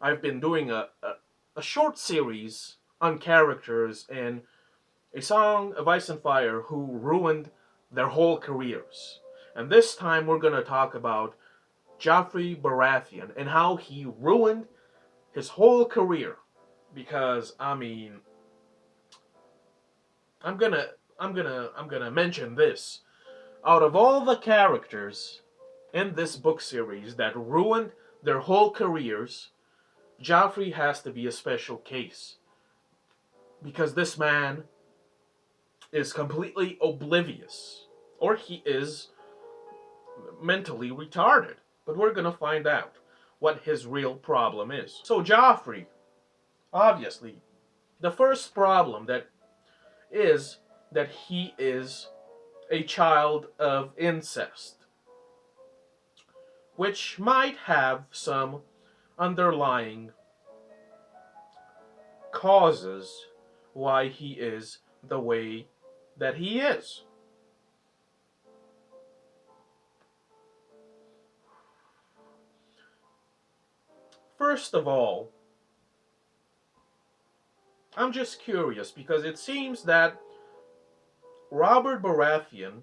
I've been doing a short series on characters in A Song of Ice and Fire who ruined their whole careers. And this time we're going to talk about Joffrey Baratheon and how he ruined his whole career. Because I mean, I'm gonna I'm gonna mention this. Out of all the characters in this book series that ruined their whole careers, Joffrey has to be a special case because this man is completely oblivious, or he is mentally retarded. But we're gonna find out what his real problem is. So, Joffrey, obviously, the first problem that is that he is a child of incest, which might have some underlying causes why he is the way that he is. First of all, I'm just curious because it seems that Robert Baratheon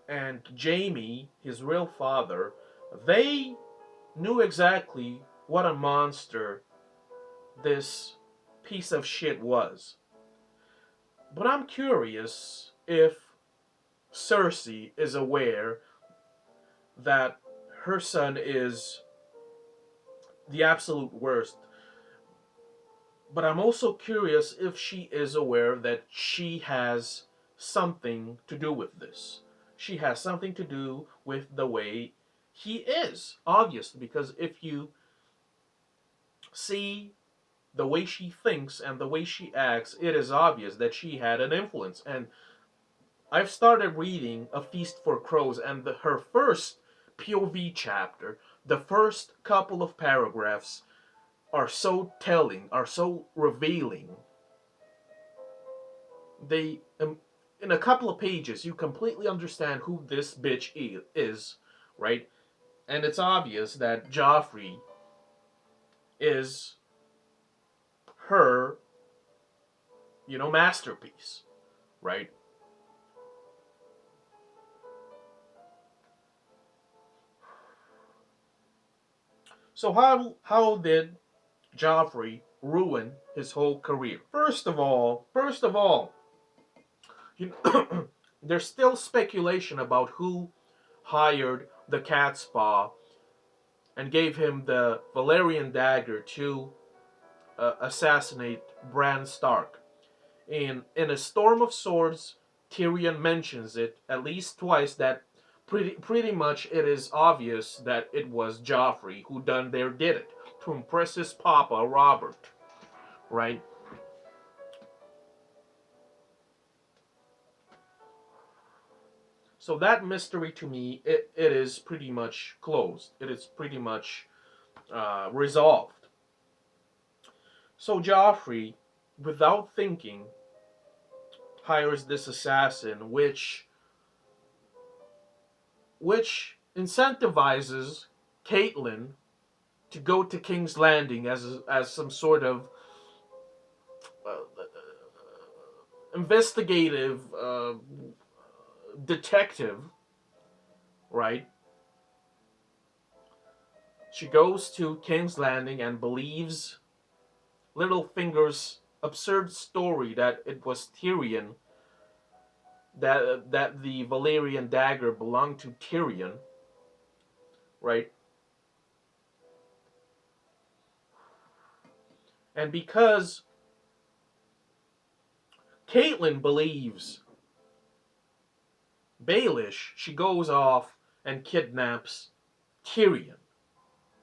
and Jaime, his real father, they knew exactly what a monster this piece of shit was. But I'm curious if Cersei is aware that her son is the absolute worst. But I'm also curious if she is aware that she has something to do with this. She has something to do with the way he is, obviously, because if you see the way she thinks and the way she acts, it is obvious that she had an influence. And I've started reading A Feast for Crows, and her first POV chapter, the first couple of paragraphs, are so telling, are so revealing. They, in a couple of pages, you completely understand who this bitch is, right? And it's obvious that Joffrey is her, masterpiece, right? So how did Joffrey ruin his whole career? First of all, you know, there's still speculation about who hired the cat spa and gave him the Valerian dagger to assassinate Bran Stark. In A Storm of Swords, Tyrion mentions it at least twice that pretty much it is obvious that it was Joffrey who did it to impress his papa Robert, right? So that mystery to me, it is pretty much closed. It is pretty much resolved. So Joffrey, without thinking, hires this assassin, which incentivizes Caitlyn to go to King's Landing as some sort of investigative detective, right? She goes to King's Landing and believes Littlefinger's absurd story that it was Tyrion, that the Valerian dagger belonged to Tyrion, right? And because Caitlyn believes Baelish, she goes off and kidnaps Tyrion,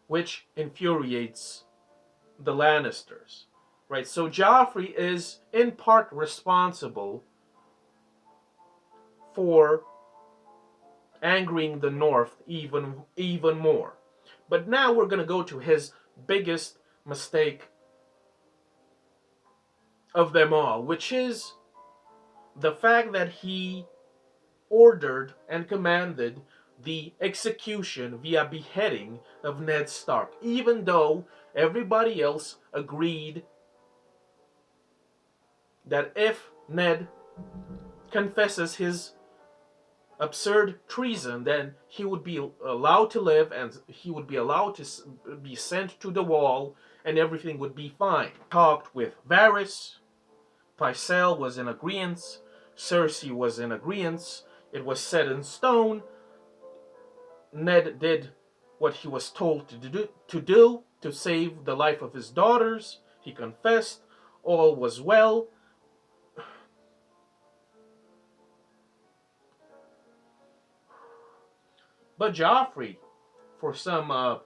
which infuriates the Lannisters, right? So Joffrey is in part responsible for angering the North even more. But now we're going to go to his biggest mistake of them all, which is the fact that he ordered and commanded the execution via beheading of Ned Stark, even though Everybody else agreed that if Ned confesses his absurd treason, then he would be allowed to live and he would be allowed to be sent to the wall and everything would be fine. Talked with Varys. Pycelle was in agreement. Cersei was in agreement. It was set in stone. Ned did what he was told to save the life of his daughters. He confessed. All was well. But Joffrey, for some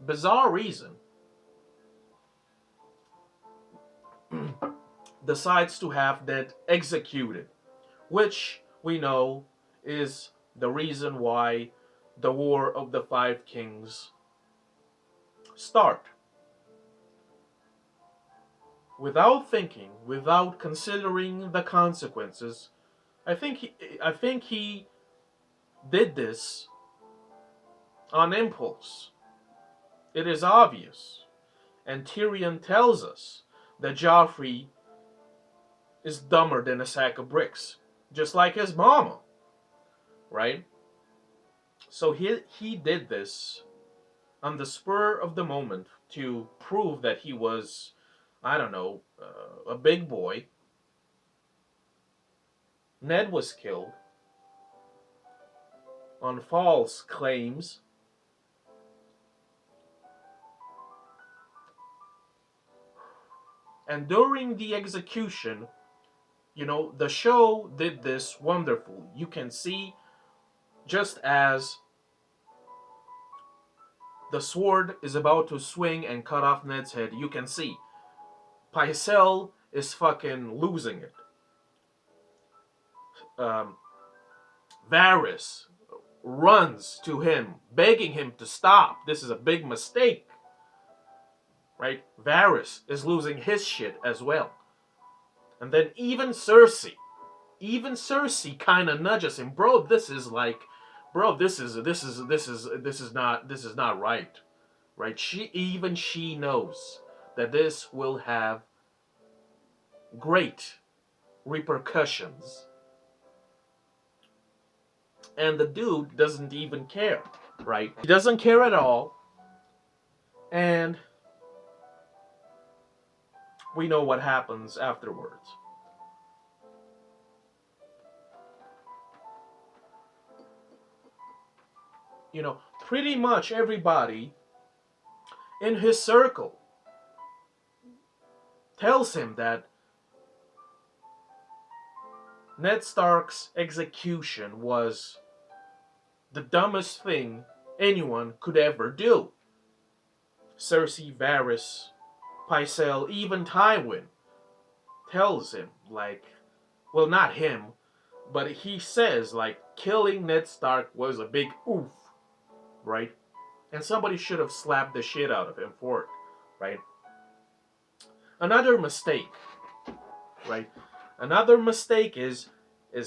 bizarre reason, decides to have Ned executed, which we know is the reason why the War of the Five Kings start. Without thinking, without considering the consequences, I think he did this on impulse. It is obvious, and Tyrion tells us that Joffrey is dumber than a sack of bricks, just like his mama, right? So he did this on the spur of the moment to prove that he was, I don't know, a big boy. Ned was killed on false claims. And during the execution, the show did this wonderful. You can see just as the sword is about to swing and cut off Ned's head, you can see Pycelle is fucking losing it. Um, Varys runs to him, begging him to stop. This is a big mistake, right? Varys is losing his shit as well. And then even Cersei kind of nudges him, bro. This is not right, right? She knows that this will have great repercussions, and the dude doesn't even care, right? He doesn't care at all, and we know what happens afterwards. Pretty much everybody in his circle tells him that Ned Stark's execution was the dumbest thing anyone could ever do. Cersei, Varys, Pycelle, even Tywin tells him, well, not him, but he says, killing Ned Stark was a big oof, right? And somebody should have slapped the shit out of him for it, right? Another mistake, right? Another mistake is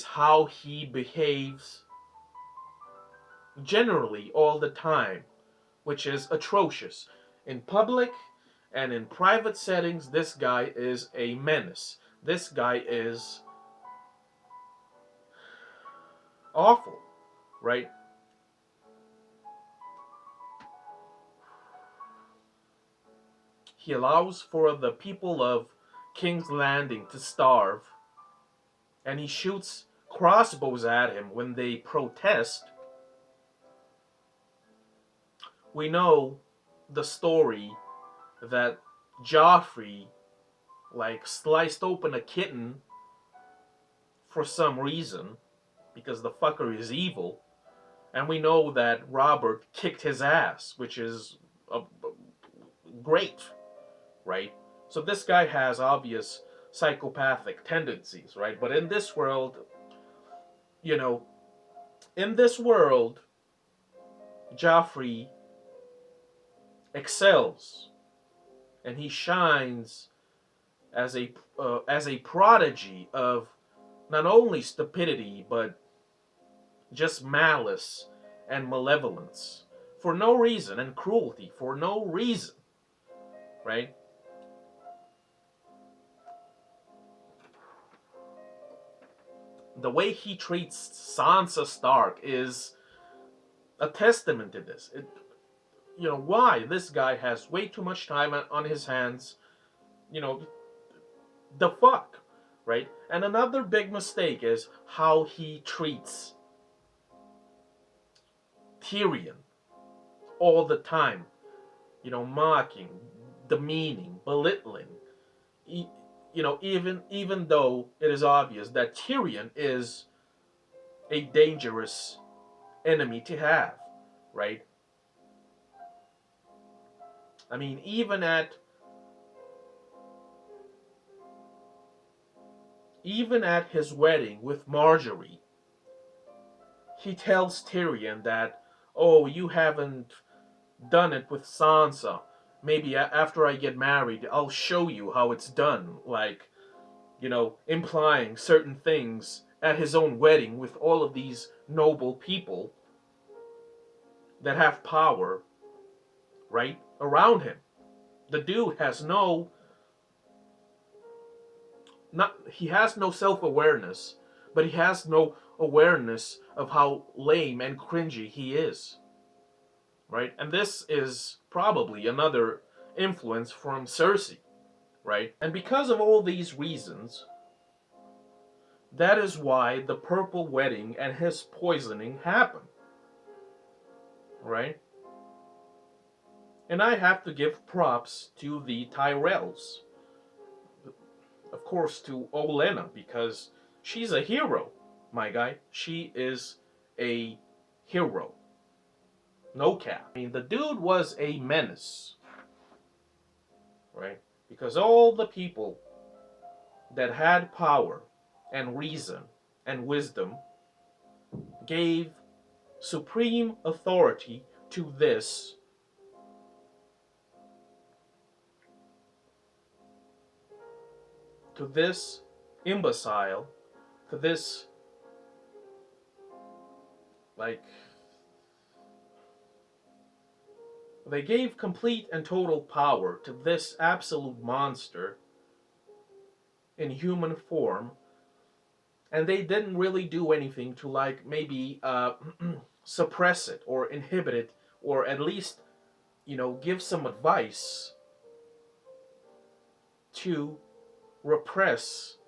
how he behaves generally all the time, which is atrocious. In public and in private settings, this guy is a menace. This guy is awful, right? He allows for the people of King's Landing to starve, and he shoots crossbows at him when they protest. We know the story that Joffrey sliced open a kitten for some reason because the fucker is evil, and we know that Robert kicked his ass, which is great, right? So this guy has obvious psychopathic tendencies, right? But in this world, Joffrey excels, and he shines as a prodigy of not only stupidity but just malice and malevolence for no reason, and cruelty for no reason. right? The way he treats Sansa Stark is a testament to this. Why this guy has way too much time on his hands. You know, the fuck, right? And another big mistake is how he treats Tyrion all the time. Mocking, demeaning, belittling. E- even though it is obvious that Tyrion is a dangerous enemy to have, right? I mean, even at his wedding with Marjorie, he tells Tyrion that, "Oh, you haven't done it with Sansa. Maybe after I get married, I'll show you how it's done." Like, implying certain things at his own wedding with all of these noble people that have power, right, around him. The dude has no not he has no self-awareness, but he has no awareness of how lame and cringy he is, right? And this is probably another influence from Cersei, right? And because of all these reasons, that is why the purple wedding and his poisoning happened, right? And I have to give props to the Tyrells, of course, to Olenna, because she's a hero, my guy. She is a hero. No cap. I mean, the dude was a menace, right? Because all the people that had power and reason and wisdom gave supreme authority to this imbecile, to this, like, they gave complete and total power to this absolute monster in human form, and they didn't really do anything to, like, maybe suppress it or inhibit it, or at least, give some advice to repress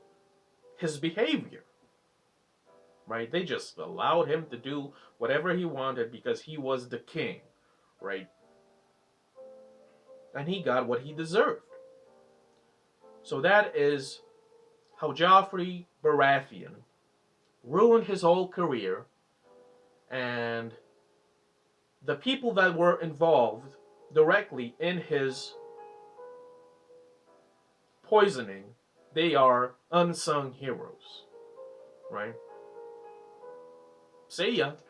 his behavior, right? They just allowed him to do whatever he wanted because he was the king, right? And he got what he deserved. So that is how Joffrey Baratheon ruined his whole career, and the people that were involved directly in his poisoning, they are unsung heroes, right? See ya.